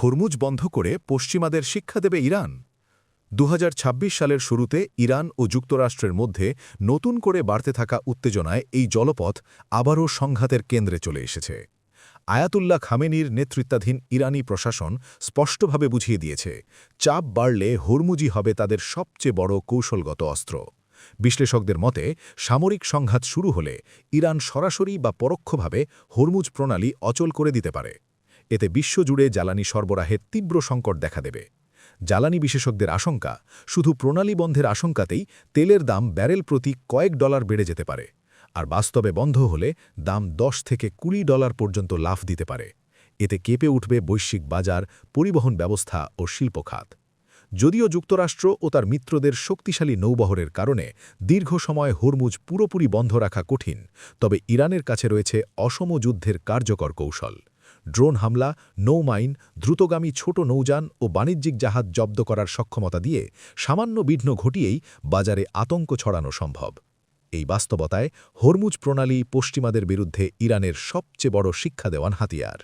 Hormuz বন্ধ করে পশ্চিমাদের শিক্ষা দেবে ইরান? ২০২৬ সালের শুরুতে ইরান ও যুক্তরাষ্ট্রের মধ্যে নতুন করে বাড়তে থাকা উত্তেজনায় এই জলপথ আবারও সংঘাতের কেন্দ্রে চলে এসেছে। আয়াতুল্লাহ খামেনির নেতৃত্বাধীন ইরানি প্রশাসন স্পষ্টভাবে বুঝিয়ে দিয়েছে, চাপ বাড়লে হরমুজই হবে তাদের সবচেয়ে বড় কৌশলগত অস্ত্র। বিশ্লেষকদের মতে, সামরিক সংঘাত শুরু হলে ইরান সরাসরি বা পরোক্ষভাবে হরমুজ প্রণালী অচল করে দিতে পারে। এতে বিশ্বজুড়ে জ্বালানি সরবরাহের তীব্র সংকট দেখা দেবে। জ্বালানি বিশেষজ্ঞদের আশঙ্কা, শুধু প্রণালী বন্ধের আশঙ্কাতেই তেলের দাম ব্যারেল প্রতি কয়েক ডলার বেড়ে যেতে পারে, আর বাস্তবে বন্ধ হলে দাম ১০ থেকে $20 পর্যন্ত লাফ দিতে পারে। এতে কেঁপে উঠবে বৈশ্বিক বাজার, পরিবহন ব্যবস্থা ও শিল্প খাত। যদিও যুক্তরাষ্ট্র ও তার মিত্রদের শক্তিশালী নৌবহরের কারণে দীর্ঘ সময় হরমুজ পুরোপুরি বন্ধ রাখা কঠিন, তবে ইরানের কাছে রয়েছে অসম যুদ্ধের কার্যকর কৌশল। ড্রোন হামলা, নৌমাইন, দ্রুতগামী ছোট নৌযান ও বাণিজ্যিক জাহাজ জব্দ করার সক্ষমতা দিয়ে সামান্য বিঘ্ন ঘটিয়েই বাজারে আতঙ্ক ছড়ানো সম্ভব। এই বাস্তবতায় হরমুজ প্রণালী পশ্চিমাদের বিরুদ্ধে ইরানের সবচেয়ে বড় শিক্ষা দেওয়ান হাতিয়ার।